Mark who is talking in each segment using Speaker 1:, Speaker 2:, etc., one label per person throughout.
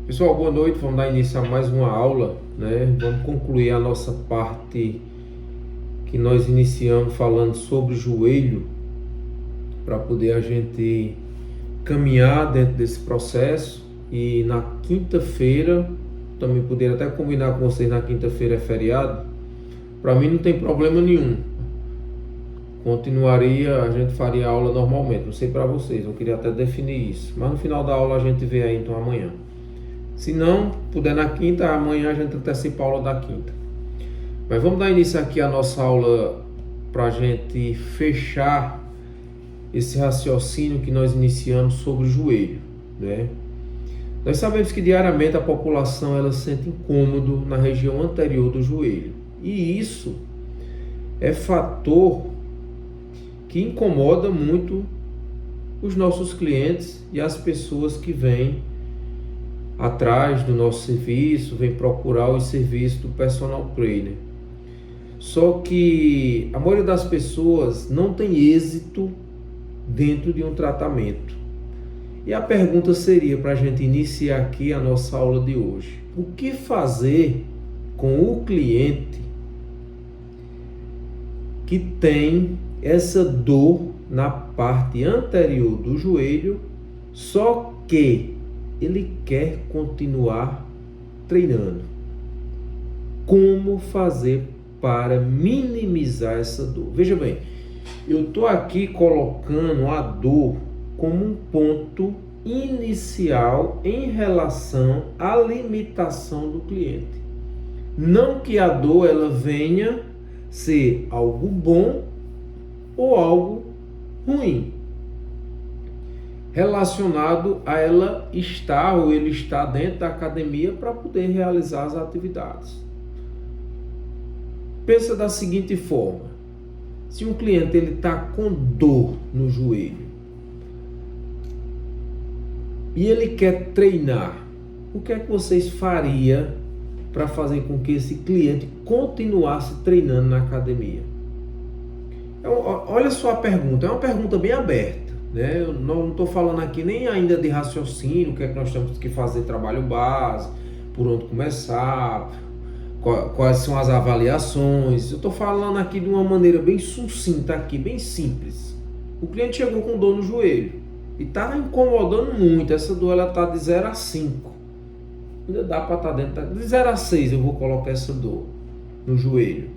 Speaker 1: Pessoal, boa noite. Vamos dar início a mais uma aula, né? Vamos concluir a nossa parte que nós iniciamos falando sobre joelho, para poder a gente caminhar dentro desse processo. E na quinta-feira, também poderia até combinar com vocês, na quinta-feira é feriado. Para mim não tem problema nenhum. Continuaria, a gente faria a aula normalmente. Não sei para vocês, eu queria até definir isso. Mas no final da aula a gente vê aí então amanhã. Se não puder na quinta, amanhã a gente antecipa a aula da quinta. Mas vamos dar início aqui à nossa aula para a gente fechar esse raciocínio que nós iniciamos sobre o joelho, né? Nós sabemos que diariamente a população ela sente incômodo na região anterior do joelho. E isso é fator que incomoda muito os nossos clientes e as pessoas que vêm atrás do nosso serviço, vem procurar os serviços do personal trainer. Só que a maioria das pessoas não tem êxito dentro de um tratamento. E a pergunta seria, para a gente iniciar aqui a nossa aula de hoje: o que fazer com o cliente que tem essa dor na parte anterior do joelho, só que ele quer continuar treinando? Como fazer para minimizar essa dor? Veja bem, eu estou aqui colocando a dor como um ponto inicial em relação à limitação do cliente. Não que a dor ela venha ser algo bom ou algo ruim, relacionado a ela estar ou ele estar dentro da academia para poder realizar as atividades. Pensa da seguinte forma: se um cliente ele está com dor no joelho e ele quer treinar, o que é que vocês fariam para fazer com que esse cliente continuasse treinando na academia? Olha só a pergunta, é uma pergunta bem aberta, né? Eu não estou falando aqui nem ainda de raciocínio, o que é que nós temos que fazer, trabalho base, por onde começar, quais são as avaliações. Eu estou falando aqui de uma maneira bem sucinta, aqui, bem simples. O cliente chegou com dor no joelho e está incomodando muito. Essa dor ela está de 0 a 5. Ainda dá para estar dentro de 0 a 6. Eu vou colocar essa dor no joelho.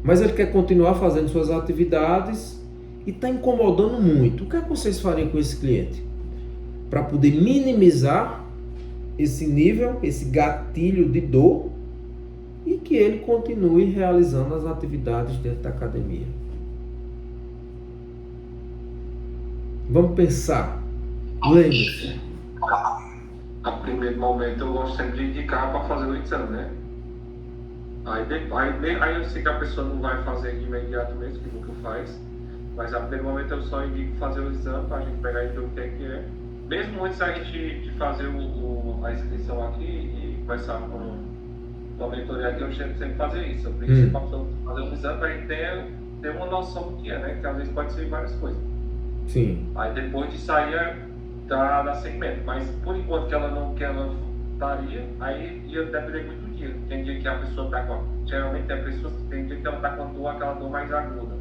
Speaker 1: Mas ele quer continuar fazendo suas atividades e está incomodando muito. O que é que vocês fariam com esse cliente? Para poder minimizar esse nível, esse gatilho de dor, e que ele continue realizando as atividades dentro da academia. Vamos pensar. Lembre-se.
Speaker 2: A primeiro momento eu gosto sempre de indicar para fazer o exame, né? Aí eu sei que a pessoa não vai fazer de imediato mesmo, que nunca faz. Mas a primeiro momento eu só indico fazer o exame para a gente pegar e ver o que é. Mesmo antes da gente de fazer a inscrição aqui e começar com a mentoria aqui, eu sempre fazer isso. Eu preciso fazer um exame para a gente ter uma noção do que é, né? Que às vezes pode ser várias coisas.
Speaker 1: Sim.
Speaker 2: Aí depois de sair dá segmento. Mas por enquanto que ela estaria, aí ia depender muito do dia. Tem dia que a pessoa está com. Geralmente tem dia que ela está com aquela dor mais aguda.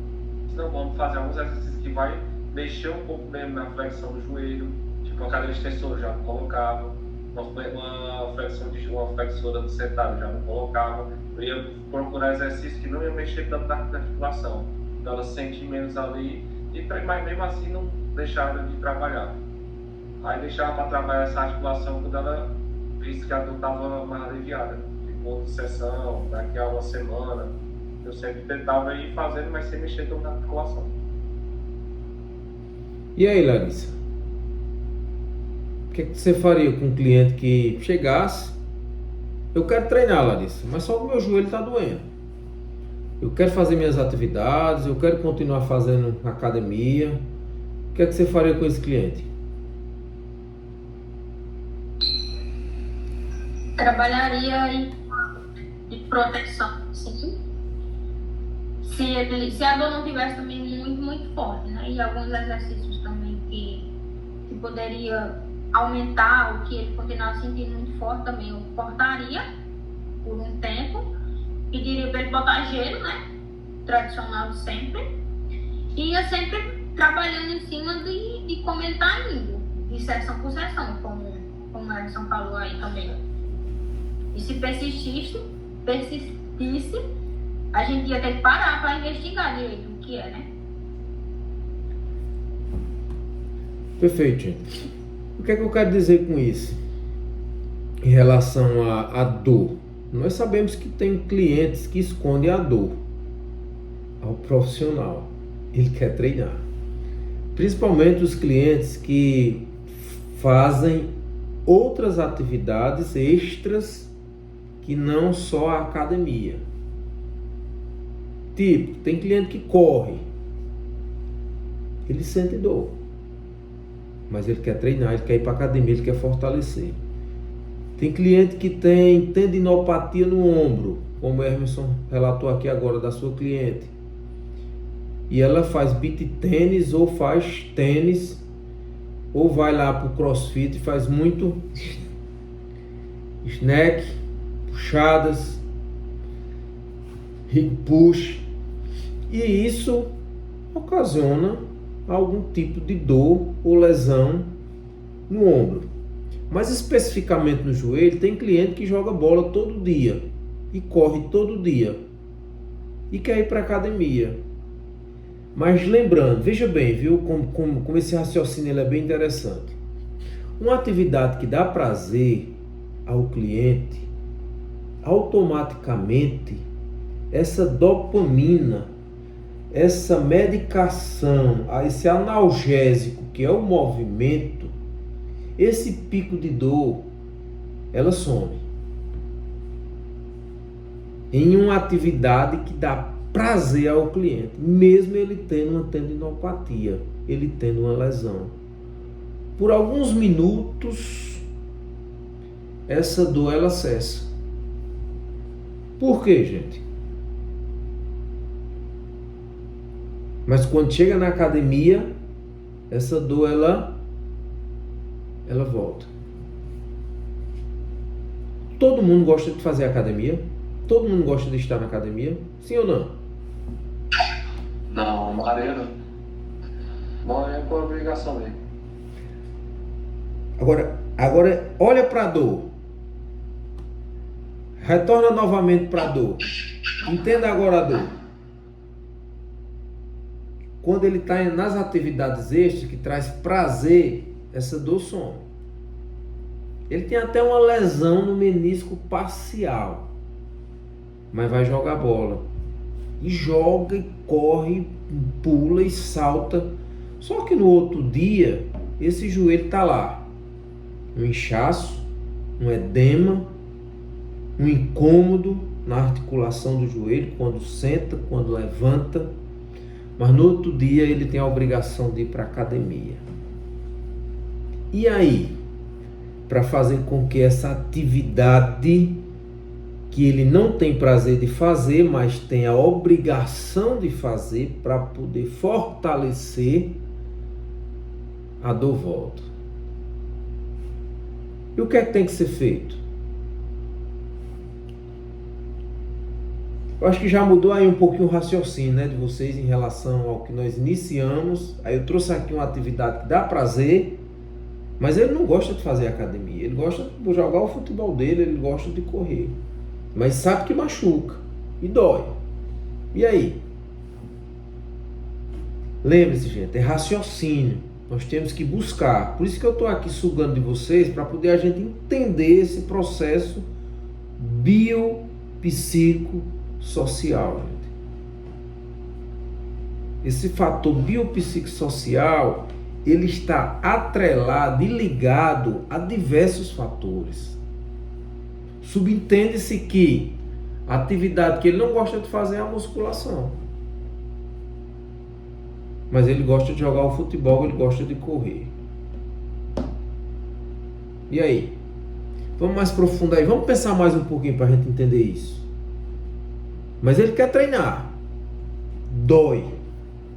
Speaker 2: Então vamos fazer alguns exercícios que vai mexer um pouco mesmo na flexão do joelho, tipo a cadeira extensora já não colocava, uma flexora do sentado já não colocava. Eu ia procurar exercícios que não ia mexer tanto na articulação, então ela sente menos ali, mas mesmo assim não deixava de trabalhar. Aí deixava para trabalhar essa articulação quando ela visse que a dor estava mais aliviada, tipo outra sessão, daqui a uma semana. Eu sempre tentava ir fazendo, mas sem mexer tanto na articulação.
Speaker 1: E aí, Larissa? O que você faria com um cliente que chegasse? Eu quero treinar, Larissa, mas só o meu joelho está doendo. Eu quero fazer minhas atividades, eu quero continuar fazendo academia. O que você faria com esse cliente?
Speaker 3: Trabalharia em proteção, sim. Se a dor não tivesse também muito forte, né? E alguns exercícios também que poderia aumentar, ou que ele continuar sentindo muito forte também, eu cortaria por um tempo, pediria para ele botar gelo, né? Tradicional de sempre. E ia sempre trabalhando em cima de comentar indo, de sessão por sessão, como o Edson falou aí também. E se persistisse, a gente ia ter que parar para investigar direito o que é, né?
Speaker 1: Perfeito, gente. O que é que eu quero dizer com isso? Em relação à dor. Nós sabemos que tem clientes que escondem a dor ao profissional. Ele quer treinar. Principalmente os clientes que fazem outras atividades extras que não só a academia. Tipo, tem cliente que corre. Ele sente dor. Mas ele quer treinar, ele quer ir para a academia, ele quer fortalecer. Tem cliente que tem tendinopatia no ombro, como o Emerson relatou aqui agora da sua cliente. E ela faz beach tênis ou faz tênis, ou vai lá para o crossfit e faz muito snack, puxadas, hip push. E isso ocasiona algum tipo de dor ou lesão no ombro. Mas especificamente no joelho, tem cliente que joga bola todo dia e corre todo dia e quer ir para a academia. Mas lembrando, veja bem, viu, como esse raciocínio ele é bem interessante. Uma atividade que dá prazer ao cliente, automaticamente, essa dopamina, essa medicação, esse analgésico que é o movimento, esse pico de dor, ela some. Em uma atividade que dá prazer ao cliente, mesmo ele tendo uma tendinopatia, ele tendo uma lesão. Por alguns minutos, essa dor ela cessa. Por quê, gente? Mas quando chega na academia, essa dor ela volta. Todo mundo gosta de fazer academia? Todo mundo gosta de estar na academia? Sim ou não?
Speaker 2: Não, Maria não. Maria é por obrigação mesmo.
Speaker 1: Agora olha para a dor. Retorna novamente para a dor. Entenda agora a dor. Quando ele está nas atividades extras que traz prazer, essa dor some. Ele tem até uma lesão no menisco parcial, mas vai jogar bola. E joga, e corre, pula e salta. Só que no outro dia, esse joelho está lá. Um inchaço, um edema, um incômodo na articulação do joelho, quando senta, quando levanta. Mas no outro dia ele tem a obrigação de ir para a academia. E aí, para fazer com que essa atividade que ele não tem prazer de fazer, mas tem a obrigação de fazer para poder fortalecer, a dor volta. E o que é que tem que ser feito? Eu acho que já mudou aí um pouquinho o raciocínio, né, de vocês em relação ao que nós iniciamos. Aí eu trouxe aqui uma atividade que dá prazer, mas ele não gosta de fazer academia. Ele gosta de jogar o futebol dele, ele gosta de correr. Mas sabe que machuca e dói. E aí? Lembre-se, gente, é raciocínio. Nós temos que buscar. Por isso que eu estou aqui sugando de vocês, para poder a gente entender esse processo biopsicossocial, gente. Esse fator biopsicossocial, ele está atrelado e ligado a diversos fatores. Subentende-se que a atividade que ele não gosta de fazer é a musculação. Mas ele gosta de jogar o futebol, ele gosta de correr. E aí? Vamos mais profundo aí, vamos pensar mais um pouquinho para a gente entender isso. Mas ele quer treinar. Dói.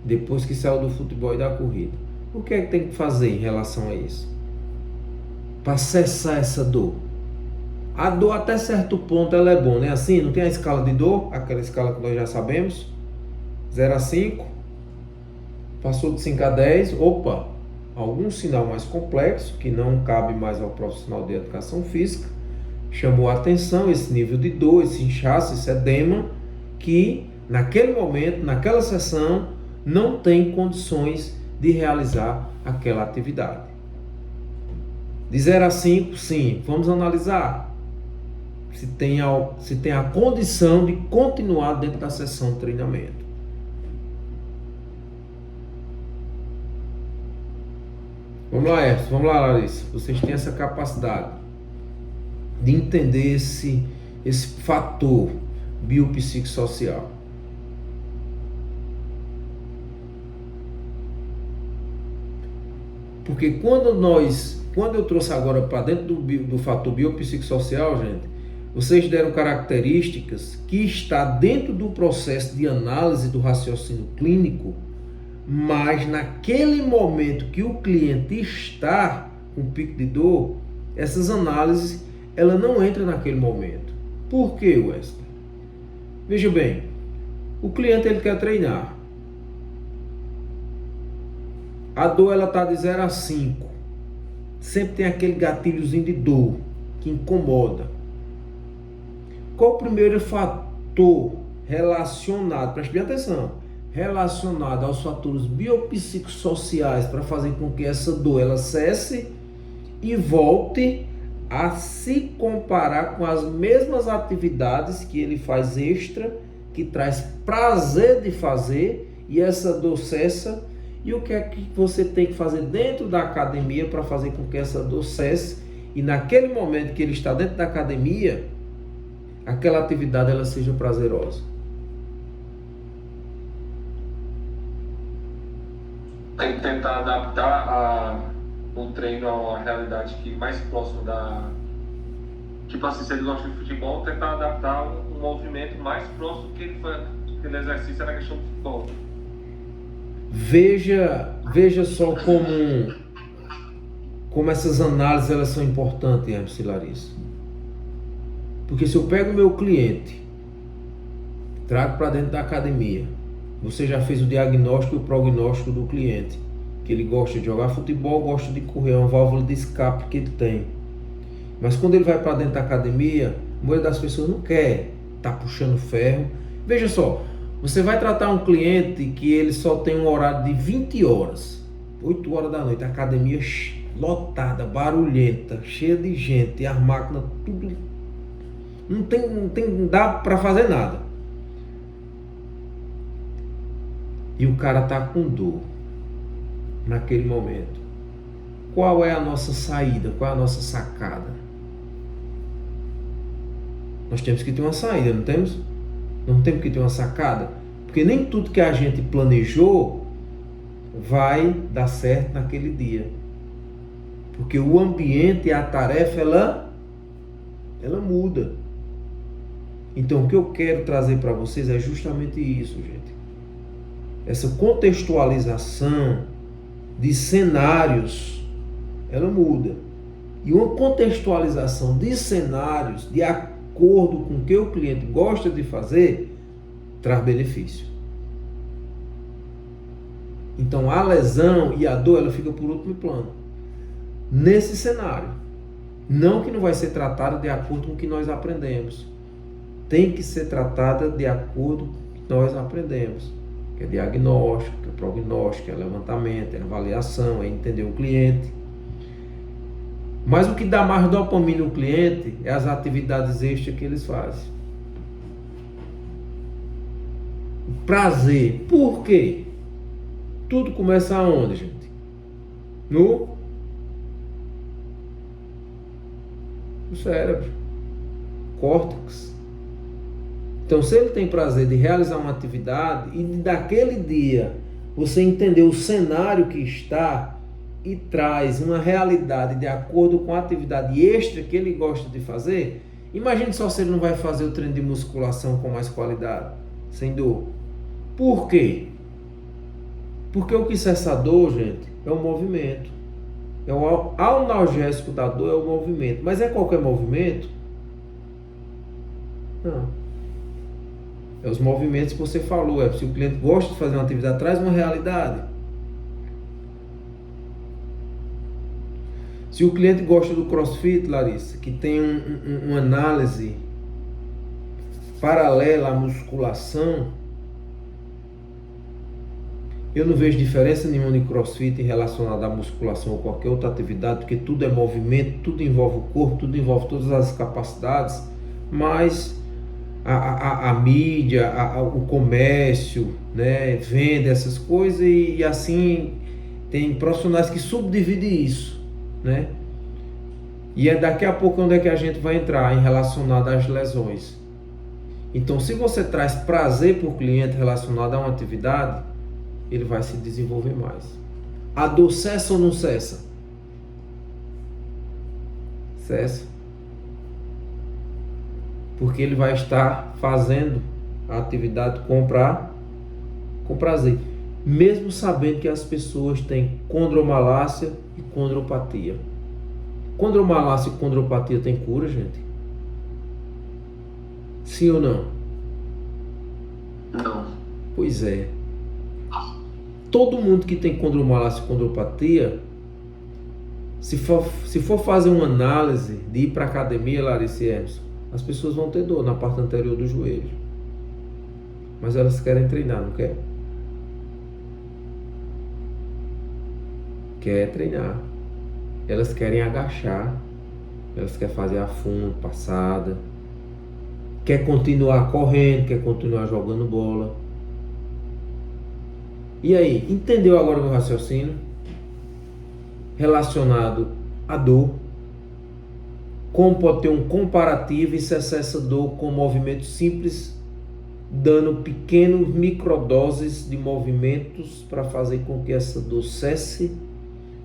Speaker 1: Depois que saiu do futebol e da corrida. O que é que tem que fazer em relação a isso? para cessar essa dor. A dor até certo ponto ela é boa, né? Assim, não tem a escala de dor, aquela escala que nós já sabemos, 0 a 5, passou de 5 a 10, opa, algum sinal mais complexo, que não cabe mais ao profissional de educação física, chamou a atenção esse nível de dor, esse inchaço, esse edema, que naquele momento, naquela sessão, não tem condições de realizar aquela atividade. De 0 a 5, sim, vamos analisar se tem a condição de continuar dentro da sessão de treinamento. Vamos lá, Everson, vamos lá, Larissa. Vocês têm essa capacidade de entender esse fator biopsicossocial. Porque quando eu trouxe agora para dentro do fator biopsicossocial, gente, vocês deram características que está dentro do processo de análise do raciocínio clínico, mas naquele momento que o cliente está com pico de dor, essas análises, ela não entra naquele momento. Por quê, Wesley? Veja bem, o cliente ele quer treinar. A dor ela está de 0 a 5. Sempre tem aquele gatilhozinho de dor que incomoda. Qual o primeiro fator relacionado, preste bem atenção, relacionado aos fatores biopsicossociais para fazer com que essa dor ela cesse e volte a se comparar com as mesmas atividades que ele faz extra, que traz prazer de fazer, e essa dor cessa. E o que é que você tem que fazer dentro da academia para fazer com que essa dor cesse? E naquele momento que ele está dentro da academia, aquela atividade ela seja prazerosa.
Speaker 2: Tem que tentar adaptar o treino a uma realidade que mais próximo da... Tipo assim, se ele gosta de futebol, tentar adaptar um movimento mais próximo que ele faz, aquele exercício na questão do futebol.
Speaker 1: Veja só como essas análises elas são importantes, Hermes e Larissa. Porque se eu pego o meu cliente, trago para dentro da academia, você já fez o diagnóstico e o prognóstico do cliente, que ele gosta de jogar futebol, gosta de correr, é uma válvula de escape que ele tem. Mas quando ele vai para dentro da academia, a maioria das pessoas não quer estar puxando ferro. Veja só, você vai tratar um cliente que ele só tem um horário de 20 horas, 8 horas da noite, a academia lotada, barulhenta, cheia de gente, as máquinas, tudo, não dá para fazer nada. E o cara está com dor naquele momento. Qual é a nossa saída? Qual é a nossa sacada? Nós temos que ter uma saída, não temos? Não temos que ter uma sacada? Porque nem tudo que a gente planejou vai dar certo naquele dia. Porque o ambiente e a tarefa, ela muda. Então o que eu quero trazer para vocês é justamente isso, gente. Essa contextualização de cenários, ela muda. E uma contextualização de cenários de acordo com o que o cliente gosta de fazer, traz benefício. Então a lesão e a dor, ela fica por último plano. Nesse cenário. Não que não vai ser tratada de acordo com o que nós aprendemos. Tem que ser tratada de acordo com o que nós aprendemos. Que é diagnóstico, que é prognóstico, é levantamento, é avaliação, é entender o cliente. Mas o que dá mais dopamina no cliente é as atividades extras que eles fazem. O prazer. Por quê? Tudo começa aonde, gente? No cérebro. Córtex. Então, se ele tem prazer de realizar uma atividade e daquele dia você entender o cenário que está e traz uma realidade de acordo com a atividade extra que ele gosta de fazer, imagine só se ele não vai fazer o treino de musculação com mais qualidade, sem dor. Por quê? Porque o que cessa a dor, gente, é o movimento. É o analgésico da dor é o movimento. Mas é qualquer movimento? Não. É os movimentos que você falou. É se o cliente gosta de fazer uma atividade, traz uma realidade. Se o cliente gosta do CrossFit, Larissa, que tem uma análise paralela à musculação, eu não vejo diferença nenhuma de CrossFit relacionada à musculação ou qualquer outra atividade, porque tudo é movimento, tudo envolve o corpo, tudo envolve todas as capacidades, mas a mídia, o comércio, né, vende essas coisas e assim tem profissionais que subdividem isso, né? E é daqui a pouco onde é que a gente vai entrar em relacionado às lesões. Então, se você traz prazer para o cliente relacionado a uma atividade, ele vai se desenvolver mais. A dor cessa ou não cessa? Cessa. Porque ele vai estar fazendo a atividade com prazer. Mesmo sabendo que as pessoas têm condromalácia e condropatia. Condromalácia e condropatia tem cura, gente? Sim ou não?
Speaker 2: Não.
Speaker 1: Pois é. Todo mundo que tem condromalácia e condropatia, se for fazer uma análise de ir para a academia, Larissa e Emerson, as pessoas vão ter dor na parte anterior do joelho. Mas elas querem treinar, não quer? Quer treinar. Elas querem agachar. Elas querem fazer a fundo, passada. Quer continuar correndo, quer continuar jogando bola. E aí, entendeu agora o meu raciocínio? Relacionado à dor. Como pode ter um comparativo e cessar essa dor com movimentos simples, dando pequenos microdoses de movimentos para fazer com que essa dor cesse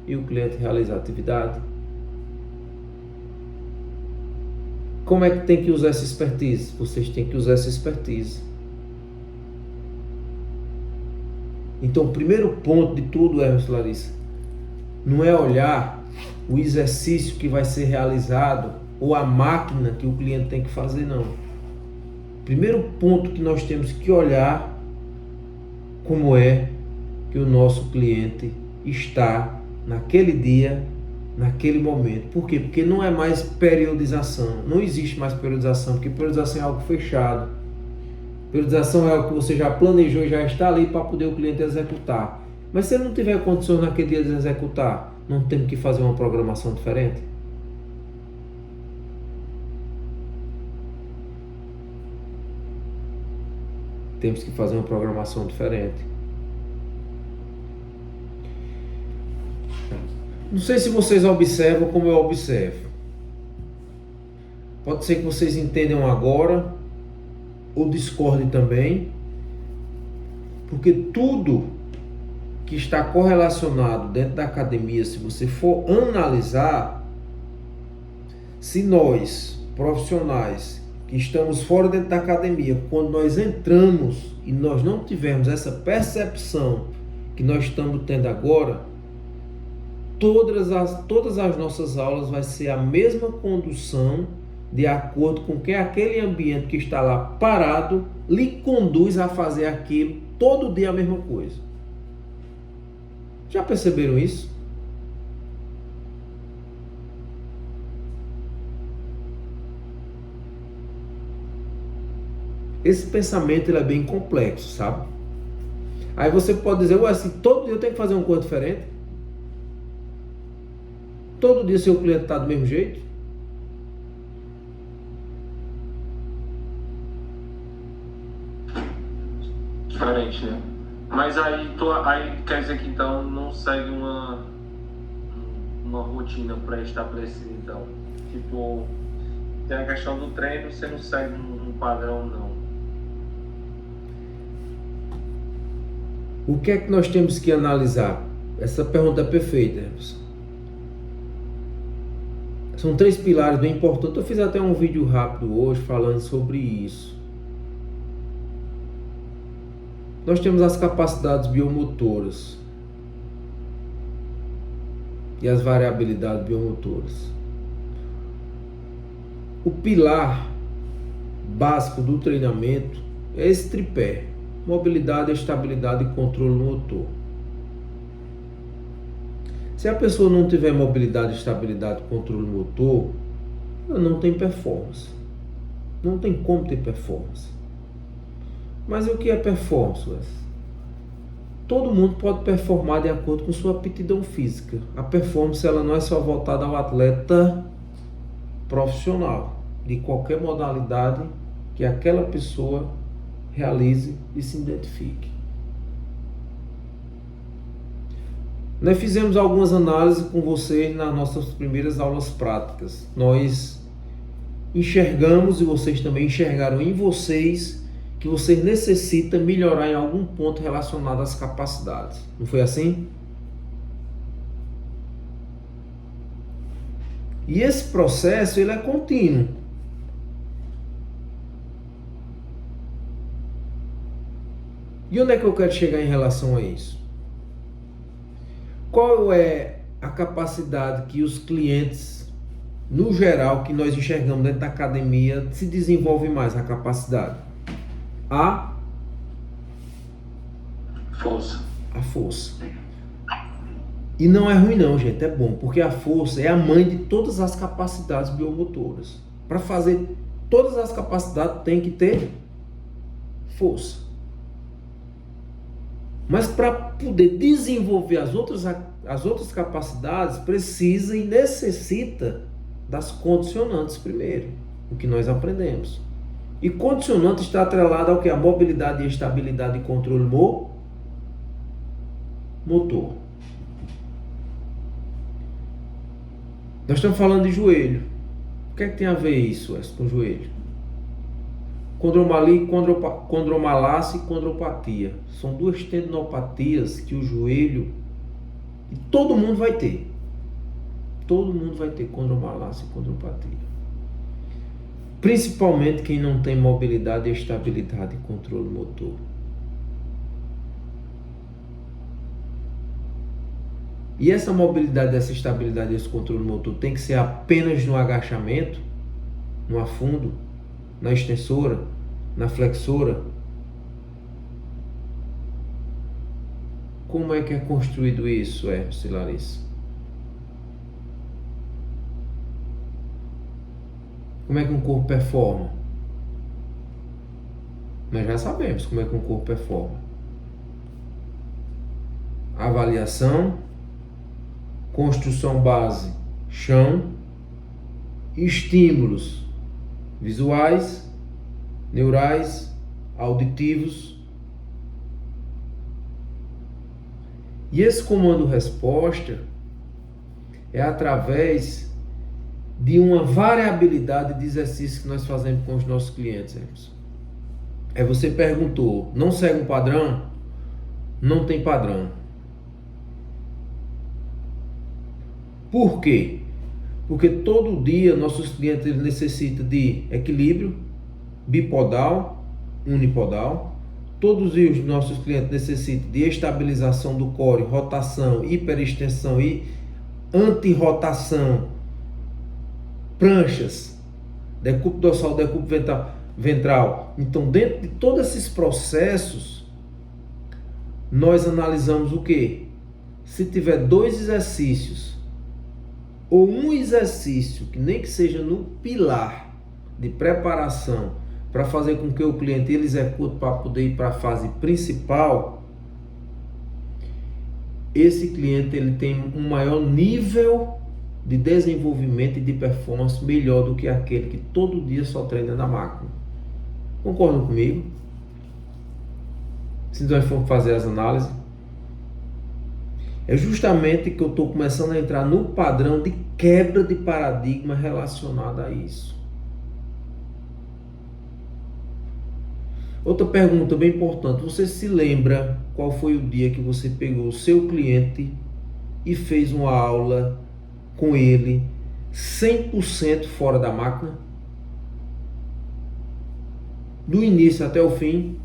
Speaker 1: e o cliente realize a atividade. Como é que tem que usar essa expertise? Vocês têm que usar essa expertise. Então, o primeiro ponto de tudo, Emerson, Larissa, não é olhar o exercício que vai ser realizado ou a máquina que o cliente tem que fazer, não. Primeiro ponto que nós temos que olhar como é que o nosso cliente está naquele dia, naquele momento. Por quê? Porque não é mais periodização. Não existe mais periodização, porque periodização é algo fechado. Periodização é algo que você já planejou e já está ali para poder o cliente executar. Mas se ele não tiver condições naquele dia de executar, não temos que fazer uma programação diferente? Temos que fazer uma programação diferente. Não sei se vocês observam como eu observo. Pode ser que vocês entendam agora ou discordem também, porque tudo que está correlacionado dentro da academia, se você for analisar, se nós, profissionais, que estamos fora dentro da academia, quando nós entramos e nós não tivermos essa percepção que nós estamos tendo agora, todas as nossas aulas vai ser a mesma condução de acordo com que aquele ambiente que está lá parado lhe conduz a fazer aquilo todo dia a mesma coisa. Já perceberam isso? Esse pensamento ele é bem complexo, sabe? Aí você pode dizer, ué, assim, todo dia eu tenho que fazer uma coisa diferente? Todo dia seu cliente está do mesmo jeito?
Speaker 2: Diferente, né? Mas aí quer dizer que então não segue uma rotina pré-estabelecida, então. Tipo, tem a questão do treino, você não segue um padrão, não.
Speaker 1: O que é que nós temos que analisar? Essa pergunta é perfeita, Emerson. São 3 pilares bem importantes. Eu fiz até um vídeo rápido hoje falando sobre isso. Nós temos as capacidades biomotoras. e as variabilidades biomotoras. O pilar básico do treinamento é esse tripé: mobilidade, estabilidade e controle motor. Se a pessoa não tiver mobilidade, estabilidade e controle motor, ela não tem performance. Não tem como ter performance. Mas o que é performance, Wes? Todo mundo pode performar de acordo com sua aptidão física. A performance ela não é só voltada ao atleta profissional, de qualquer modalidade que aquela pessoa realize e se identifique. Nós fizemos algumas análises com vocês nas nossas primeiras aulas práticas. Nós enxergamos, e vocês também enxergaram em vocês, que vocês necessitam melhorar em algum ponto relacionado às capacidades. Não foi assim? E esse processo ele é contínuo. E onde é que eu quero chegar em relação a isso? Qual é a capacidade que os clientes, no geral, que nós enxergamos dentro da academia, se desenvolve mais a capacidade? A força. E não é ruim não, gente, é bom, porque a força é a mãe de todas as capacidades biomotoras. Para fazer todas as capacidades tem que ter força. Mas para poder desenvolver as outras capacidades, precisa e necessita das condicionantes primeiro, o que nós aprendemos. E condicionante está atrelado ao que? A mobilidade, estabilidade e controle motor. Nós estamos falando de joelho. O que é que tem a ver isso com o joelho? Condromalia, condromalácia e condropatia. São duas tendinopatias que o joelho, e todo mundo vai ter. Todo mundo vai ter condromalácia e condropatia. Principalmente quem não tem mobilidade, estabilidade e controle motor. E essa mobilidade, essa estabilidade, esse controle motor tem que ser apenas no agachamento, no afundo, na extensora, na flexora. Como é que é construído isso, Larissa? Como é que um corpo performa? Nós já sabemos como é que um corpo performa. Avaliação, construção base, chão, estímulos visuais, neurais, auditivos. E esse comando-resposta é através de uma variabilidade de exercícios que nós fazemos com os nossos clientes. Você perguntou, não segue um padrão? Não tem padrão. Por quê? Porque todo dia nossos clientes necessitam de equilíbrio bipodal, unipodal. Todos os nossos clientes necessitam de estabilização do core, rotação, hiperextensão e antirrotação, pranchas, decúbito dorsal, decúbito ventral. Então, dentro de todos esses processos, nós analisamos o quê? Se tiver 2 exercícios ou um exercício, que nem que seja no pilar de preparação, para fazer com que o cliente ele execute para poder ir para a fase principal, esse cliente ele tem um maior nível de desenvolvimento e de performance melhor do que aquele que todo dia só treina na máquina. Concordam comigo? Se nós formos fazer as análises, é justamente que eu estou começando a entrar no padrão de quebra de paradigma relacionado a isso. Outra pergunta bem importante: você se lembra qual foi o dia que você pegou o seu cliente e fez uma aula com ele 100% fora da máquina? Do início até o fim?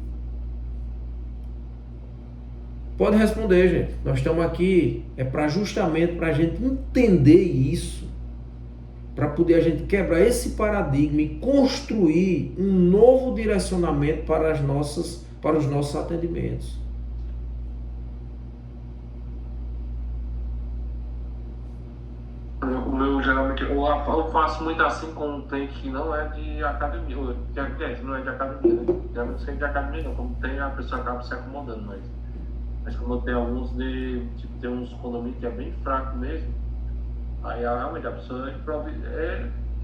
Speaker 1: Pode responder, gente. Nós estamos aqui justamente para a gente entender isso, para poder a gente quebrar esse paradigma e construir um novo direcionamento para os nossos atendimentos.
Speaker 2: O meu, geralmente, eu faço muito assim com um cliente que não é de academia, não é de academia, né? Geralmente não é de academia não, como tem, a pessoa acaba se acomodando, mas como tem alguns tem uns condomínios que é bem fraco mesmo, aí realmente a pessoa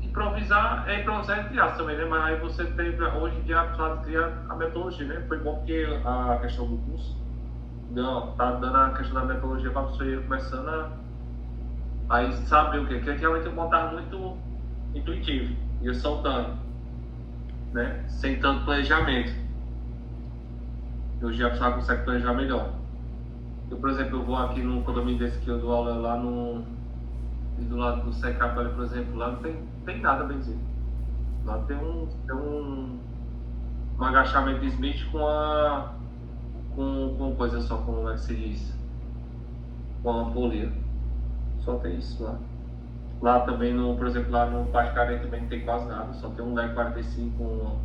Speaker 2: improvisar entre aspas também, né? Mas aí você tem, hoje em dia, a pessoa cria a metodologia, né? Foi bom porque a questão do curso, tá dando a questão da metodologia para a pessoa ir começando aí sabe o que? Que realmente eu montava muito intuitivo, ia soltando, né? Sem tanto planejamento. Hoje a pessoa consegue planejar melhor. Eu, por exemplo, eu vou aqui num condomínio desse que eu dou aula lá do lado do Secap, por exemplo, lá não tem nada, bem dizer. Lá tem um agachamento de Smith com coisa só, como é que se diz? Com a ampolia. Só tem isso lá. Lá também, por exemplo, lá no Pascaré também não tem quase nada, só tem um LEG 45 com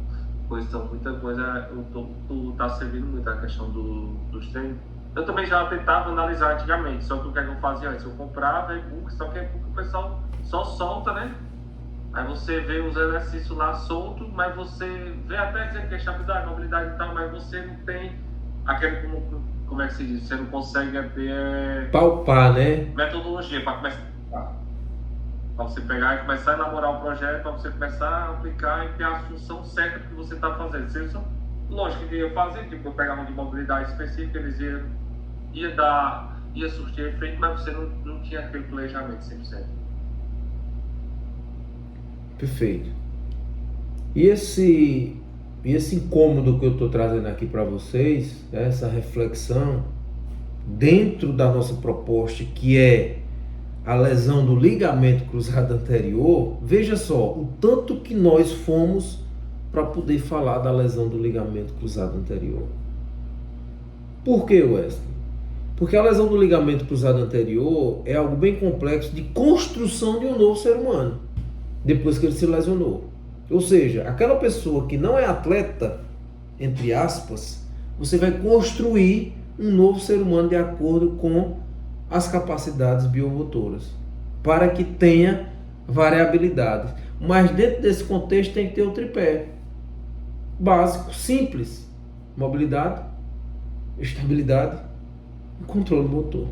Speaker 2: coisa, muita coisa. Tu tá servindo muito a questão dos treinos. Eu também já tentava analisar antigamente, só que o que eu fazia antes? Eu comprava e-book, só que e-book o pessoal só solta, né? Aí você vê os exercícios lá soltos, mas você vê até dizer que é estabilidade, mobilidade e tal, mas você não tem aquele, como é que se diz? Você não consegue ter...
Speaker 1: palpar, né?
Speaker 2: Metodologia para começar. Para você pegar e começar a elaborar o projeto, para você começar a aplicar e ter a função certa que você está fazendo. Você, lógico que ia fazer, tipo, eu pegava de mobilidade específica, eles ia surtir efeito, mas você não tinha aquele planejamento 100%.
Speaker 1: Perfeito. E esse incômodo que eu estou trazendo aqui para vocês, essa reflexão dentro da nossa proposta, que é a lesão do ligamento cruzado anterior, veja só o tanto que nós fomos para poder falar da lesão do ligamento cruzado anterior. Por que, Wesley? Porque a lesão do ligamento cruzado anterior é algo bem complexo de construção de um novo ser humano, depois que ele se lesionou. Ou seja, aquela pessoa que não é atleta, entre aspas, você vai construir um novo ser humano de acordo com as capacidades biomotoras, para que tenha variabilidade. Mas dentro desse contexto tem que ter o tripé básico, simples: mobilidade, estabilidade e controle motor.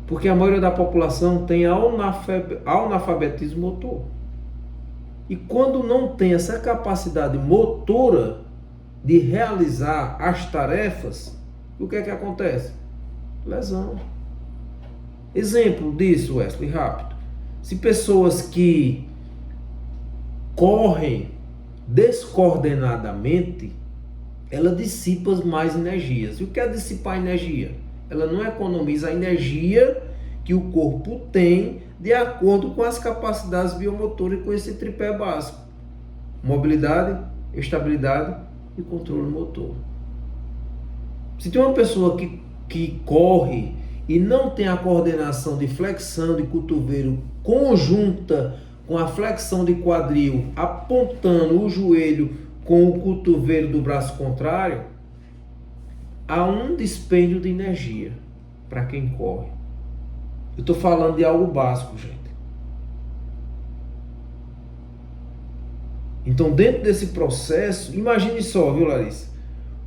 Speaker 1: Porque a maioria da população tem analfabetismo motor. E quando não tem essa capacidade motora de realizar as tarefas, o que é que acontece? Lesão. Exemplo disso, Wesley, rápido. Se pessoas que correm descoordenadamente, ela dissipa mais energias. E o que é dissipar energia? Ela não economiza a energia que o corpo tem de acordo com as capacidades biomotoras e com esse tripé básico: mobilidade, estabilidade e controle motor. Se tem uma pessoa que corre e não tem a coordenação de flexão de cotovelo conjunta com a flexão de quadril, apontando o joelho com o cotovelo do braço contrário, há um dispêndio de energia para quem corre. Eu estou falando de algo básico, gente. Então, dentro desse processo, imagine só, viu, Larissa?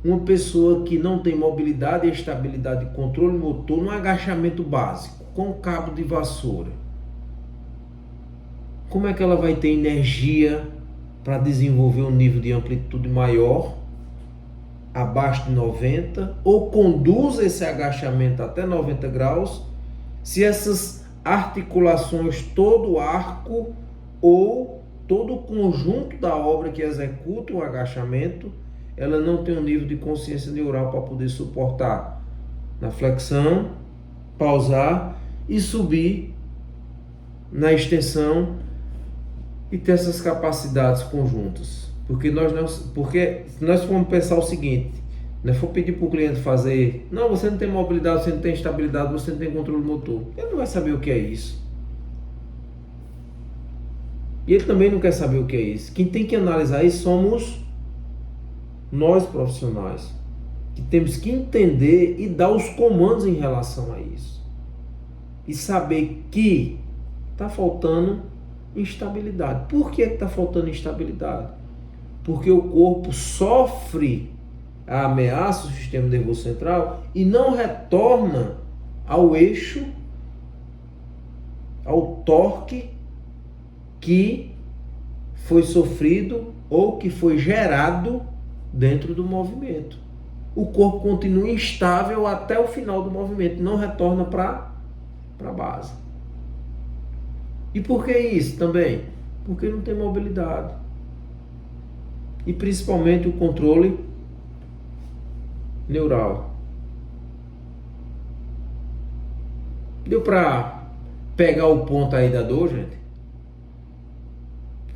Speaker 1: Uma pessoa que não tem mobilidade, estabilidade e controle motor no agachamento básico, com cabo de vassoura. Como é que ela vai ter energia para desenvolver um nível de amplitude maior, abaixo de 90, ou conduz esse agachamento até 90 graus, se essas articulações, todo o arco ou todo o conjunto da obra que executa o agachamento, ela não tem um nível de consciência neural para poder suportar na flexão, pausar e subir na extensão e ter essas capacidades conjuntas. Porque se nós formos pensar o seguinte: Não for pedir para o cliente fazer, não, você não tem mobilidade, você não tem estabilidade, você não tem controle motor. Ele não vai saber o que é isso. E ele também não quer saber o que é isso. Quem tem que analisar isso somos nós profissionais, que temos que entender e dar os comandos em relação a isso. E saber que está faltando instabilidade. Por que está faltando instabilidade? Porque o corpo sofre a ameaça do sistema nervoso central e não retorna ao eixo, ao torque que foi sofrido ou que foi gerado dentro do movimento. O corpo continua instável até o final do movimento, não retorna para a base. E por que isso também? Porque não tem mobilidade. E principalmente o controle neural. Deu para pegar o ponto aí da dor, gente?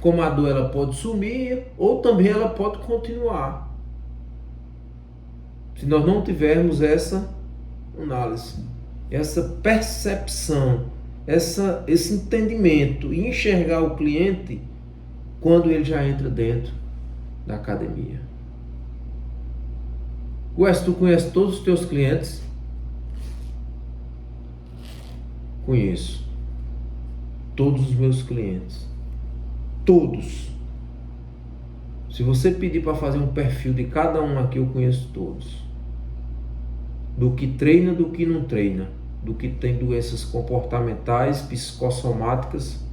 Speaker 1: Como a dor ela pode sumir ou também ela pode continuar. Se nós não tivermos essa análise, essa percepção, esse entendimento e enxergar o cliente quando ele já entra dentro da academia. Wes, tu conhece todos os teus clientes? Conheço. Todos os meus clientes. Todos. Se você pedir para fazer um perfil de cada um aqui, eu conheço todos. Do que treina, do que não treina. Do que tem doenças comportamentais, psicossomáticas.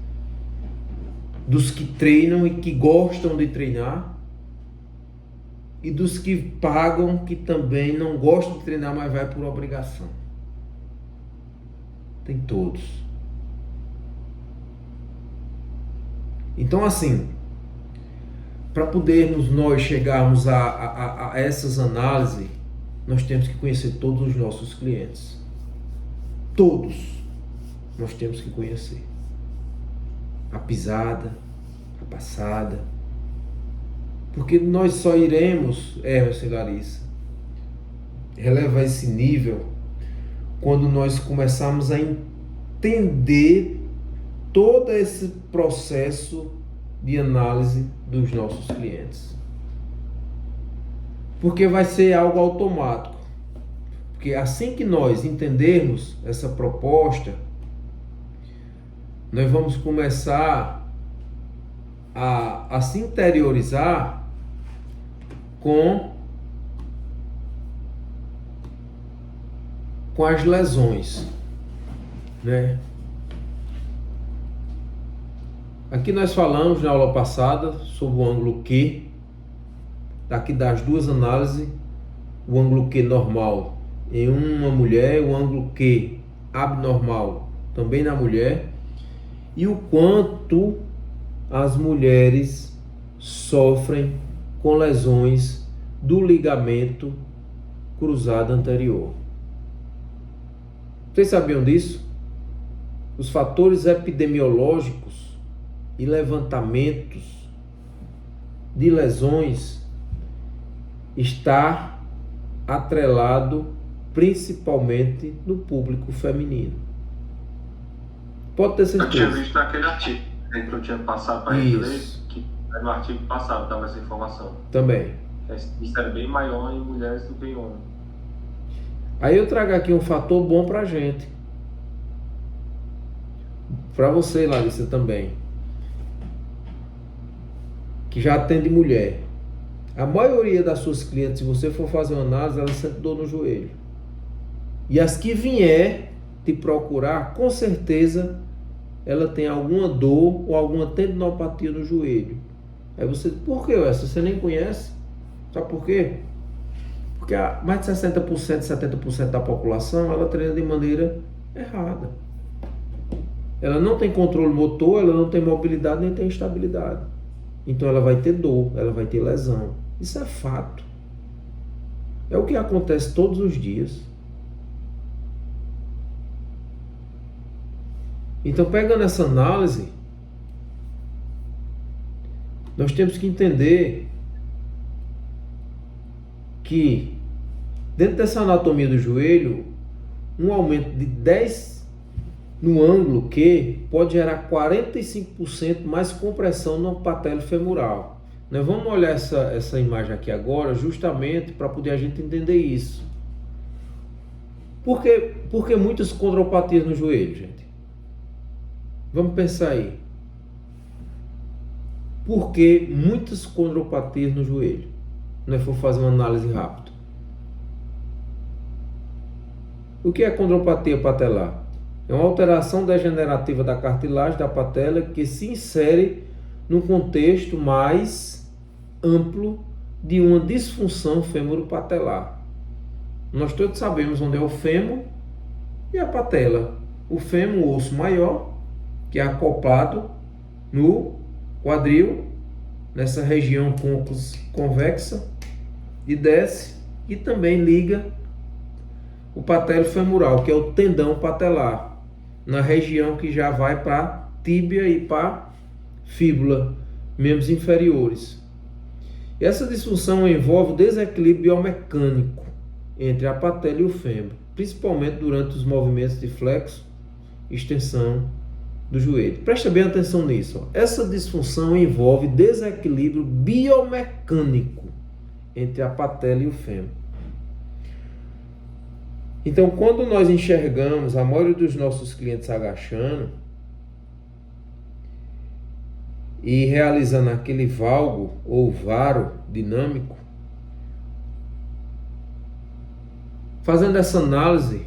Speaker 1: Dos que treinam e que gostam de treinar. E dos que pagam, que também não gostam de treinar, mas vai por obrigação. Tem todos. Então, assim, para podermos nós chegarmos a essas análises, nós temos que conhecer todos os nossos clientes. Todos nós temos que conhecer. A pisada, a passada. Porque nós só iremos, Emerson e Larissa, relevar esse nível quando nós começarmos a entender todo esse processo de análise dos nossos clientes. Porque vai ser algo automático. Porque assim que nós entendermos essa proposta, nós vamos começar a se interiorizar com as lesões, né? Aqui nós falamos na aula passada sobre o ângulo Q. Daqui das duas análises, o ângulo Q normal em uma mulher, o ângulo Q abnormal também na mulher, e o quanto as mulheres sofrem com lesões do ligamento cruzado anterior. Vocês sabiam disso? Os fatores epidemiológicos e levantamentos de lesões está atrelado principalmente no público feminino. Pode ter certeza.
Speaker 2: Eu tinha visto naquele artigo que eu tinha passado para ele ler, que no artigo passado dava essa informação.
Speaker 1: Também.
Speaker 2: Isso era bem maior em mulheres do que em homens.
Speaker 1: Aí eu trago aqui um fator bom pra gente. Pra você, Larissa, também. Que já atende mulher. A maioria das suas clientes, se você for fazer uma análise, elas sentem dor no joelho. E as que vier te procurar, com certeza ela tem alguma dor ou alguma tendinopatia no joelho. Aí você, por que essa? Você nem conhece? Sabe por quê? Porque mais de 60%, 70% da população, ela treina de maneira errada. Ela não tem controle motor, ela não tem mobilidade, nem tem estabilidade. Então ela vai ter dor, ela vai ter lesão. Isso é fato. É o que acontece todos os dias. Então, pegando essa análise, nós temos que entender que Dentro dessa anatomia do joelho, um aumento de 10 no ângulo Q pode gerar 45% mais compressão no patelo femoral. Nós vamos olhar essa imagem aqui agora justamente para poder a gente entender isso. Por que muitas condropatias no joelho, gente? Vamos pensar aí. Por que muitas condropatias no joelho? Nós for fazer uma análise rápida. O que é condropatia patelar? É uma alteração degenerativa da cartilagem da patela que se insere num contexto mais amplo de uma disfunção fêmuro-patelar. Nós todos sabemos onde é o fêmur e a patela. O fêmur, o osso maior, que é acoplado no quadril, nessa região convexa, e desce e também liga o patelo femoral, que é o tendão patelar, na região que já vai para tíbia e para fíbula, membros inferiores. E essa disfunção envolve o desequilíbrio biomecânico entre a patela e o fêmur, principalmente durante os movimentos de flexo e extensão do joelho. Presta bem atenção nisso. Ó. Essa disfunção envolve desequilíbrio biomecânico entre a patela e o fêmur. Então, quando nós enxergamos a maioria dos nossos clientes agachando e realizando aquele valgo ou varo dinâmico, fazendo essa análise,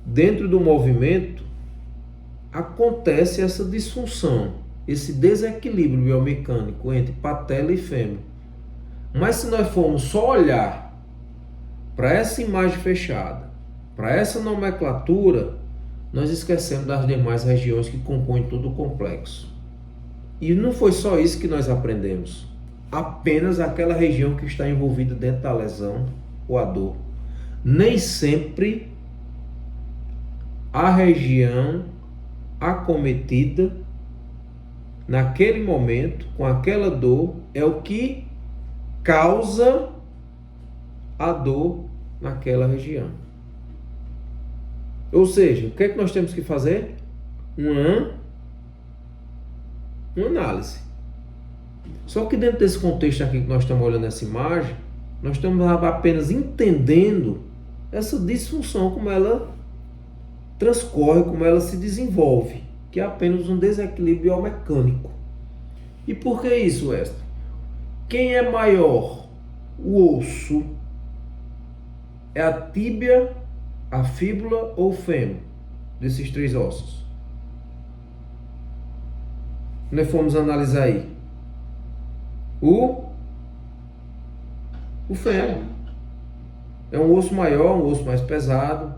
Speaker 1: dentro do movimento, acontece essa disfunção, esse desequilíbrio biomecânico entre patela e fêmur. Mas se nós formos só olhar para essa imagem fechada, para essa nomenclatura, nós esquecemos das demais regiões que compõem todo o complexo. E não foi só isso que nós aprendemos. Apenas aquela região que está envolvida dentro da lesão ou a dor. Nem sempre a região acometida naquele momento, com aquela dor, é o que causa a dor naquela região. Ou seja, o que é que nós temos que fazer? Uma análise. Só que dentro desse contexto aqui que nós estamos olhando essa imagem, nós estamos apenas entendendo essa disfunção, como ela transcorre, como ela se desenvolve, que é apenas um desequilíbrio biomecânico. E por que isso, Wesley? Quem é maior? O osso? É a tíbia, a fíbula ou o fêmur desses três ossos? Nós fomos analisar aí o fêmur. É um osso maior, um osso mais pesado,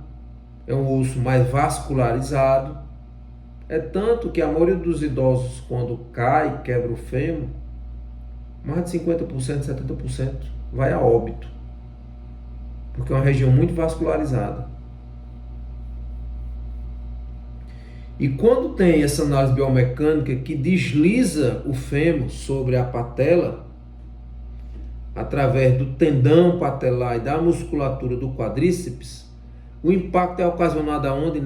Speaker 1: é um osso mais vascularizado. É tanto que a maioria dos idosos, quando cai, quebra o fêmur, mais de 50%, 70% vai a óbito, porque é uma região muito vascularizada. E quando tem essa análise biomecânica que desliza o fêmur sobre a patela, através do tendão patelar e da musculatura do quadríceps, o impacto é ocasionado aonde?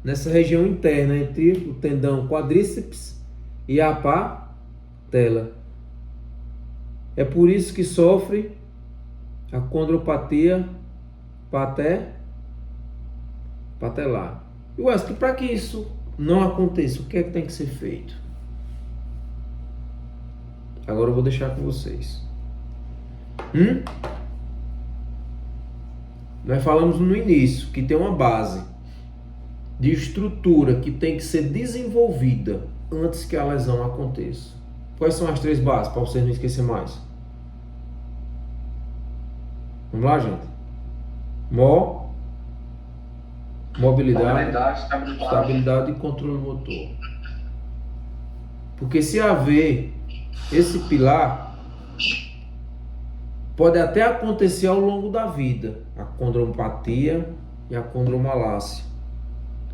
Speaker 1: Nessa região interna entre o tendão quadríceps e a patela. É por isso que sofre a condropatia patelar. E Wesley, para que isso não aconteça, o que é que tem que ser feito? Agora eu vou deixar com vocês. Nós falamos no início que tem uma base de estrutura que tem que ser desenvolvida antes que a lesão aconteça. Quais são as três bases, para vocês não esquecer mais? Vamos lá, gente? Mobilidade, estabilidade e controle motor. Porque se haver esse pilar, pode até acontecer ao longo da vida a condropatia e a condromalácia.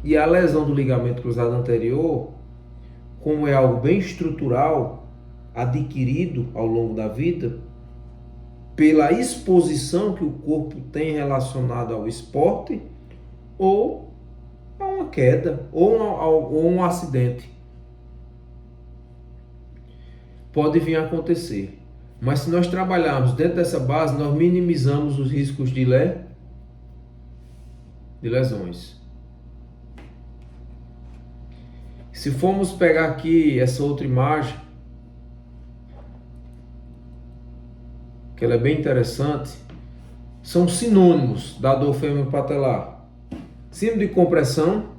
Speaker 1: E a lesão do ligamento cruzado anterior, como é algo bem estrutural, adquirido ao longo da vida, pela exposição que o corpo tem relacionado ao esporte, ou a uma queda, ou um acidente. Pode vir a acontecer. Mas se nós trabalharmos dentro dessa base, nós minimizamos os riscos de lesões. Se formos pegar aqui essa outra imagem, que ela é bem interessante, são sinônimos da dor femoro-patelar. Síndrome de compressão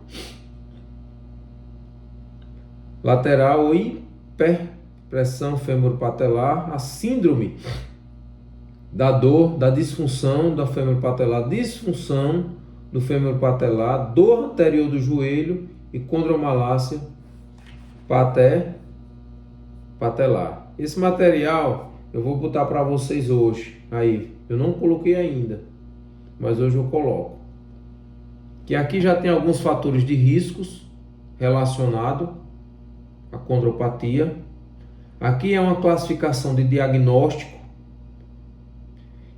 Speaker 1: lateral ou hiperpressão femoro-patelar, a síndrome da dor, da disfunção da femoro-patelar, disfunção do femoro-patelar, dor anterior do joelho e condromalácia patelar. Esse material eu vou botar para vocês hoje. Aí, eu não coloquei ainda, mas hoje eu coloco. Que aqui já tem alguns fatores de riscos relacionados à condropatia. Aqui é uma classificação de diagnóstico.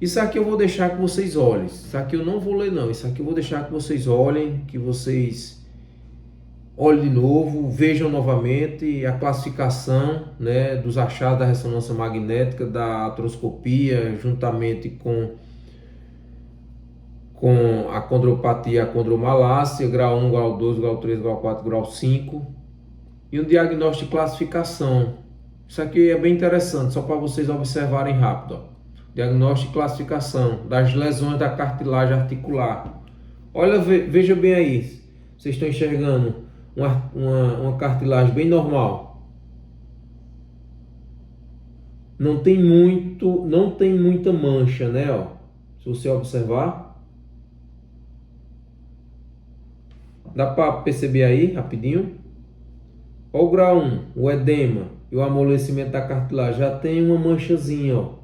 Speaker 1: Isso aqui eu vou deixar que vocês olhem. Isso aqui eu não vou ler não. Isso aqui eu vou deixar que vocês olhem, que vocês olhem de novo, vejam novamente a classificação, né, dos achados da ressonância magnética, da artroscopia, juntamente com a condropatia, a condromalácia, grau 1, grau 2, grau 3, grau 4, grau 5, e um diagnóstico de classificação. Isso aqui é bem interessante, só para vocês observarem rápido. Ó. Diagnóstico e classificação das lesões da cartilagem articular. Olha, veja bem aí, vocês estão enxergando uma cartilagem bem normal. Não tem muita mancha, né? Ó. Se você observar, dá para perceber aí rapidinho. Ó, o grau 1, o edema e o amolecimento da cartilagem já tem uma manchazinha, ó.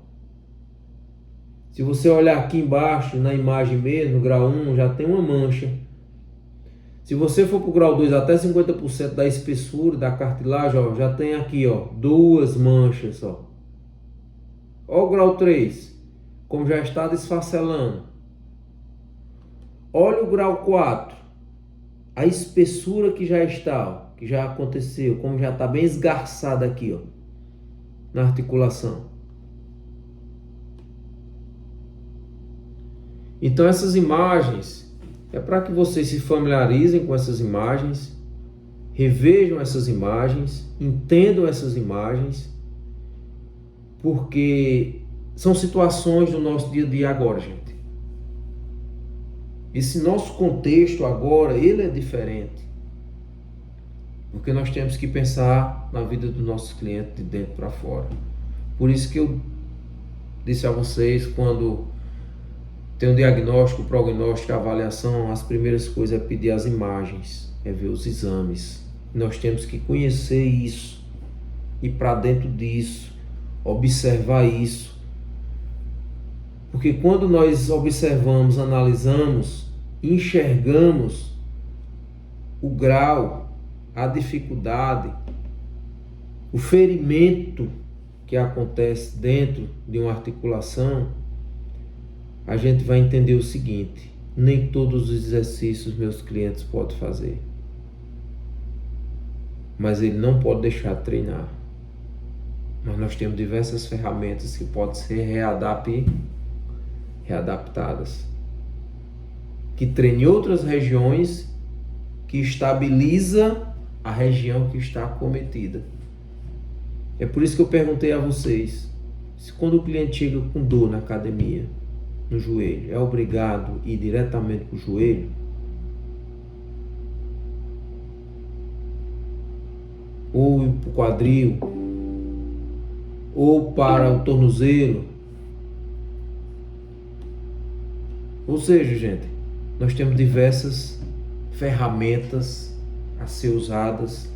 Speaker 1: Se você olhar aqui embaixo na imagem mesmo, no grau 1 já tem uma mancha. Se você for para o grau 2 até 50% da espessura da cartilagem, ó, já tem aqui, ó, 2 manchas, ó. Ó o grau 3, como já está desfacelando. Olha o grau 4, a espessura que já está, ó, que já aconteceu, como já está bem esgarçada aqui, ó, na articulação. Então essas imagens é para que vocês se familiarizem com essas imagens, revejam essas imagens, entendam essas imagens, porque são situações do nosso dia a dia agora, gente. Esse nosso contexto agora, ele é diferente, porque nós temos que pensar na vida do nosso cliente de dentro para fora. Por isso que eu disse a vocês, quando tem um diagnóstico, prognóstico, avaliação, as primeiras coisas é pedir as imagens, é ver os exames. Nós temos que conhecer isso, ir para dentro disso, observar isso. Porque quando nós observamos, analisamos, enxergamos o grau, a dificuldade, o ferimento que acontece dentro de uma articulação, a gente vai entender o seguinte: nem todos os exercícios meus clientes podem fazer, mas ele não pode deixar de treinar. Mas nós temos diversas ferramentas que podem ser readaptadas, que treine outras regiões, que estabiliza a região que está acometida. É por isso que eu perguntei a vocês, se quando o cliente chega com dor na academia, no joelho, é obrigado a ir diretamente para o joelho? Ou para o quadril? Ou para o tornozelo? Ou seja, gente, nós temos diversas ferramentas a ser usadas,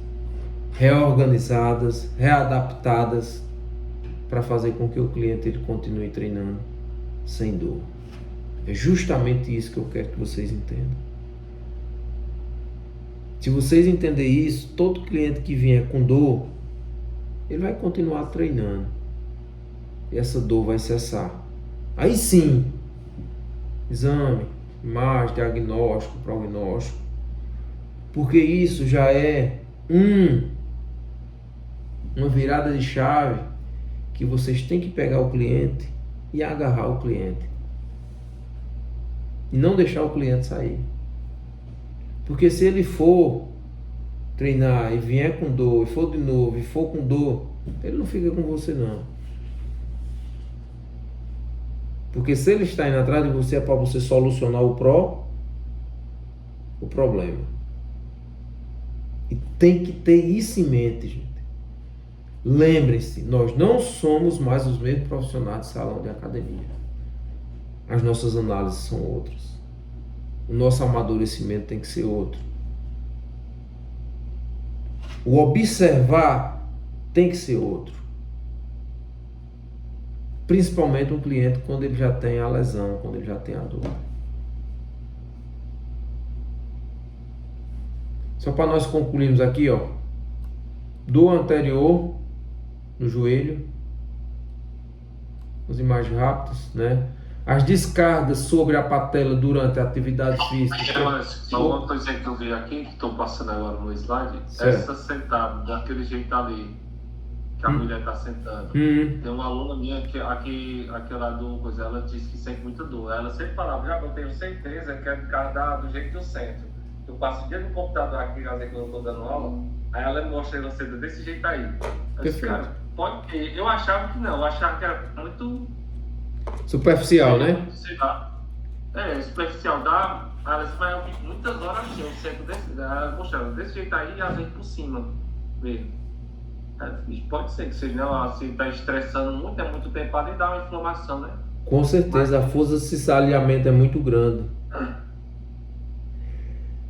Speaker 1: reorganizadas, readaptadas, para fazer com que o cliente ele continue treinando sem dor. É justamente isso que eu quero que vocês entendam. Se vocês entenderem isso, todo cliente que vier com dor, ele vai continuar treinando. E essa dor vai cessar. Aí sim, exame, imagem, diagnóstico, prognóstico, porque isso já é uma virada de chave que vocês têm que pegar o cliente e agarrar o cliente. E não deixar o cliente sair. Porque se ele for treinar e vier com dor, e for de novo, e for com dor, ele não fica com você não. Porque se ele está indo atrás de você é para você solucionar o problema. E tem que ter isso em mente, gente. Lembrem-se, nós não somos mais os mesmos profissionais de salão de academia. As nossas análises são outras. O nosso amadurecimento tem que ser outro. O observar tem que ser outro. Principalmente um cliente quando ele já tem a lesão, quando ele já tem a dor. Só para nós concluirmos aqui, ó. Dor anterior no joelho. As imagens rápidas, né? As descargas sobre a patela durante a atividade física.
Speaker 2: Só uma coisa que eu vi aqui, que estou passando agora no slide,
Speaker 1: certo.
Speaker 2: Essa sentada, daquele jeito ali, que a mulher está sentando. Tem uma aluna minha que aquela do coisa, ela disse que sente muita dor. Ela sempre falava, já que eu tenho certeza que é de cada do jeito que eu sento. Eu passo o dia no computador aqui, quando eu estou dando aula, aí ela me mostra ela senta desse jeito aí. Eu disse, cara, pode ter. Eu achava que não, eu achava que era muito
Speaker 1: superficial, né?
Speaker 2: Superficial. Ela vai ouvir muitas horas assim, eu sento mostrando desse jeito aí e a gente por cima mesmo. Pode ser que seja, não, se está estressando muito, é muito tempo ali, dá uma inflamação, né?
Speaker 1: Com certeza, a força de cisalhamento é muito grande.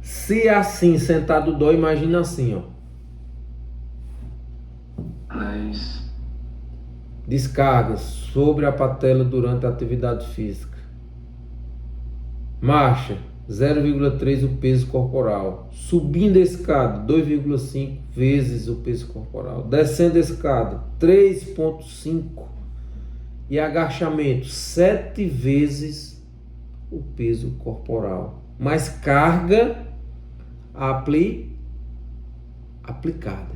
Speaker 1: Se assim, sentado dói, imagina assim, ó.
Speaker 2: Mas...
Speaker 1: Descargas sobre a patela durante a atividade física. Marcha, 0,3 o peso corporal. Subindo a escada, 2,5 vezes o peso corporal. Descendo a escada, 3,5. E agachamento, 7 vezes o peso corporal. Mais carga aplicada.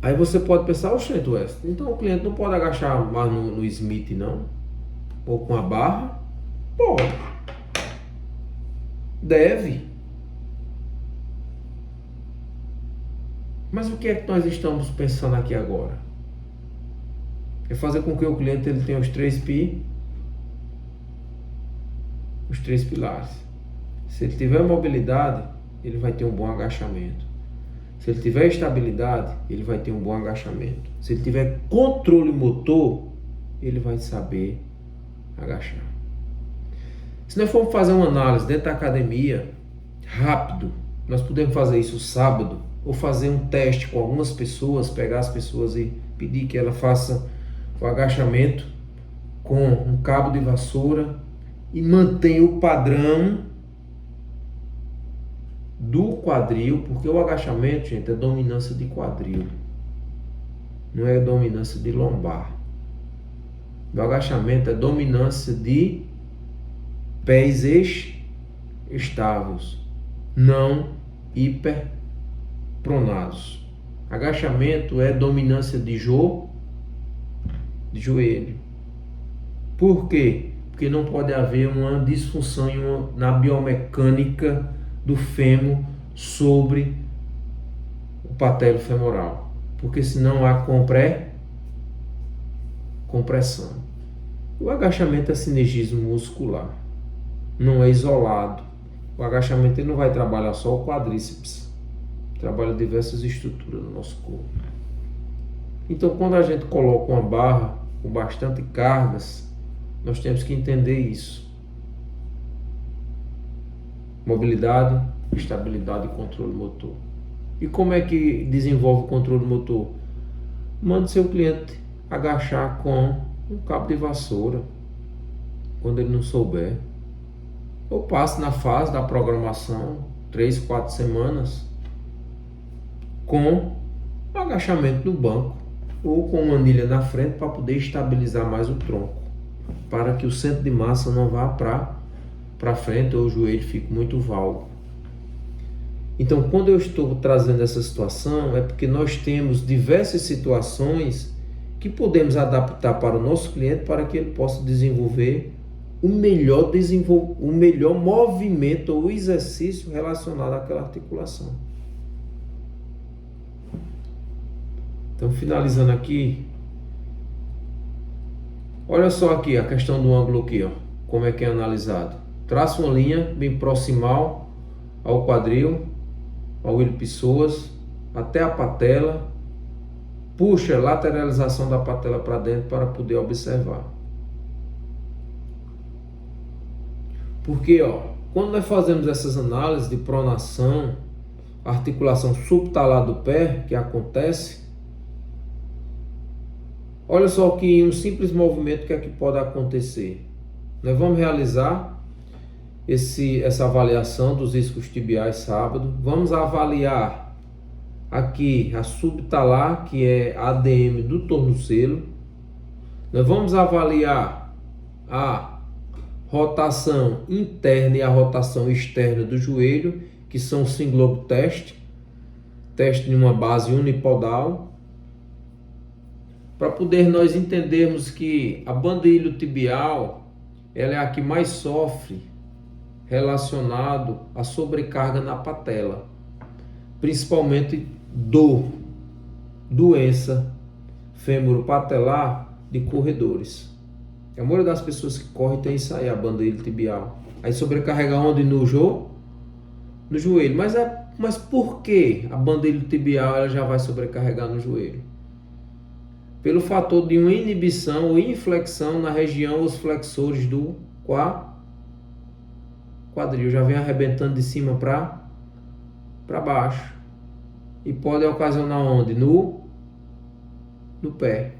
Speaker 1: Aí você pode pensar, oxente, West, então o cliente não pode agachar mais no Smith, não? Ou com a barra? Pode. Deve. Mas o que é que nós estamos pensando aqui agora? É fazer com que o cliente ele tenha os três pilares. Se ele tiver mobilidade, ele vai ter um bom agachamento. Se ele tiver estabilidade, ele vai ter um bom agachamento. Se ele tiver controle motor, ele vai saber agachar. Se nós formos fazer uma análise dentro da academia, rápido, nós podemos fazer isso sábado, ou fazer um teste com algumas pessoas, pegar as pessoas e pedir que ela faça o agachamento com um cabo de vassoura e mantenha o padrão do quadril, porque o agachamento, gente, é dominância de quadril, não é dominância de lombar. O agachamento é dominância de pés estáveis, não hiperpronados. Agachamento é dominância de joelho. Por quê? Porque não pode haver uma disfunção na biomecânica do fêmur sobre o patelo femoral, porque senão há compressão. O agachamento é sinergismo muscular, não é isolado. O agachamento ele não vai trabalhar só o quadríceps, trabalha diversas estruturas do nosso corpo. Então, quando a gente coloca uma barra com bastante cargas, nós temos que entender isso. Mobilidade, estabilidade e controle motor. E como é que desenvolve o controle motor? Mande seu cliente agachar com um cabo de vassoura, quando ele não souber. Ou passe na fase da programação, 3, 4 semanas, com o agachamento no banco. ou com uma anilha na frente para poder estabilizar mais o tronco, para que o centro de massa não vá para frente ou o joelho fique muito valgo. Então, quando eu estou trazendo essa situação, é porque nós temos diversas situações que podemos adaptar para o nosso cliente para que ele possa desenvolver o melhor movimento ou exercício relacionado àquela articulação. Então, finalizando aqui, olha só aqui a questão do ângulo aqui, ó, como é que é analisado. Traça uma linha bem proximal ao quadril, ao ilho-pessoas, até a patela, puxa a lateralização da patela para dentro para poder observar. Porque, ó, quando nós fazemos essas análises de pronação, articulação subtalar do pé, que acontece, olha só que em um simples movimento que é que pode acontecer. Nós vamos realizar essa avaliação dos isquios tibiais sábado. Vamos avaliar aqui a subtalar, que é a ADM do tornozelo. Nós vamos avaliar a rotação interna e a rotação externa do joelho, que são o Singlobe teste de uma base unipodal, para poder nós entendermos que a banda iliotibial ela é a que mais sofre relacionado à sobrecarga na patela, principalmente doença fêmuro-patelar de corredores. A maioria das pessoas que correm tem isso aí, a banda iliotibial. Aí sobrecarrega onde? No joelho. Mas por que a banda iliotibial ela já vai sobrecarregar no joelho? Pelo fator de uma inibição ou inflexão na região os flexores do quadril. Já vem arrebentando de cima para baixo. E pode ocasionar onde? No pé.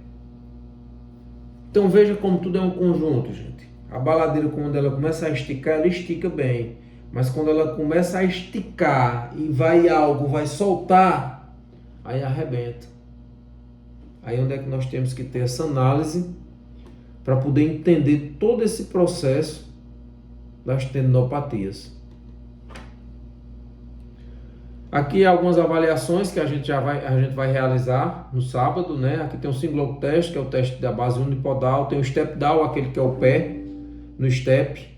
Speaker 1: Então veja como tudo é um conjunto, gente. A baladeira, quando ela começa a esticar, ela estica bem. Mas quando ela começa a esticar e vai soltar, aí arrebenta. Aí onde é que nós temos que ter essa análise para poder entender todo esse processo das tendinopatias. Aqui algumas avaliações que a gente vai realizar no sábado, né? Aqui tem o Singlobe teste, que é o teste da base unipodal, tem o step down, aquele que é o pé no step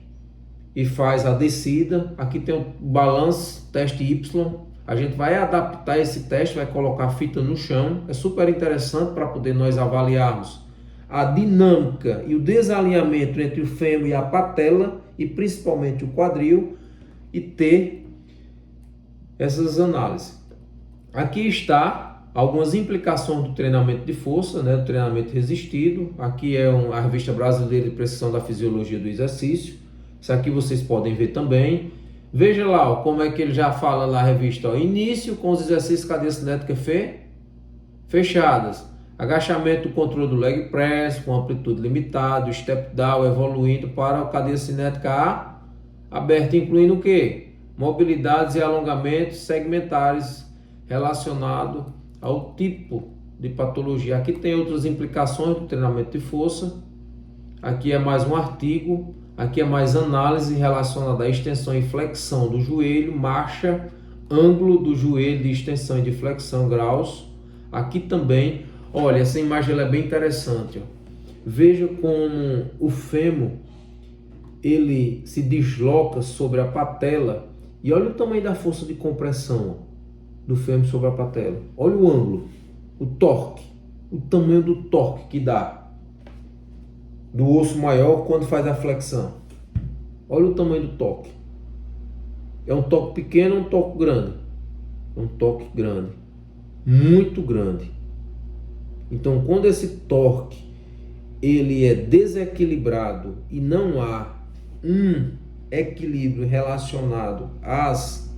Speaker 1: e faz a descida. Aqui tem o balance, teste Y. A gente vai adaptar esse teste, vai colocar a fita no chão. É super interessante para poder nós avaliarmos a dinâmica e o desalinhamento entre o fêmur e a patela e principalmente o quadril e ter essas análises. Aqui está algumas implicações do treinamento de força, né, do treinamento resistido. Aqui é a Revista Brasileira de Precisão da Fisiologia do Exercício. Isso aqui vocês podem ver também. Veja lá, ó, como é que ele já fala na revista. Ó, início com os exercícios cadeia cinética fechadas. Agachamento do controle do leg press com amplitude limitada. Step down evoluindo para a cadeia cinética aberta, incluindo o quê? Mobilidades e alongamentos segmentares relacionados ao tipo de patologia. Aqui tem outras implicações do treinamento de força. Aqui é mais um artigo. Aqui é mais análise relacionada à extensão e flexão do joelho, marcha, ângulo do joelho de extensão e de flexão, graus. Aqui também, olha, essa imagem ela é bem interessante. Ó. Veja como o fêmur ele se desloca sobre a patela. E olha o tamanho da força de compressão do fêmur sobre a patela. Olha o ângulo, o torque, o tamanho do torque que dá do osso maior quando faz a flexão. Olha o tamanho do toque. É um toque pequeno ou um toque grande? É um toque grande, muito grande. Então, quando esse torque ele é desequilibrado e não há um equilíbrio relacionado às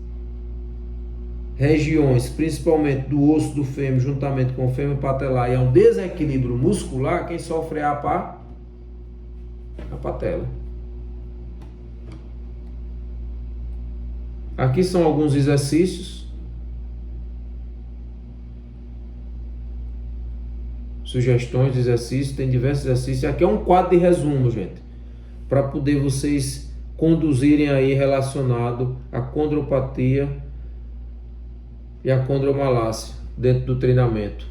Speaker 1: regiões, principalmente do osso do fêmur, juntamente com o fêmur patelar, e há um desequilíbrio muscular, quem sofre é a patela. Aqui são alguns exercícios. sugestões de exercícios, tem diversos exercícios. Aqui é um quadro de resumo, gente, para poder vocês conduzirem aí relacionado à condropatia e à condromalácia dentro do treinamento.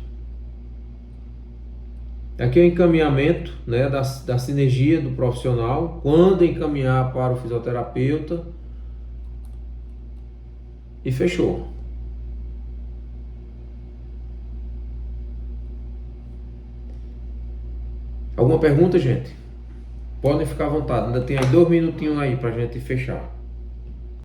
Speaker 1: Aqui é o encaminhamento, né, da sinergia do profissional, quando encaminhar para o fisioterapeuta, e fechou. Alguma pergunta, gente? Podem ficar à vontade, ainda tem aí 2 minutinhos aí para a gente fechar.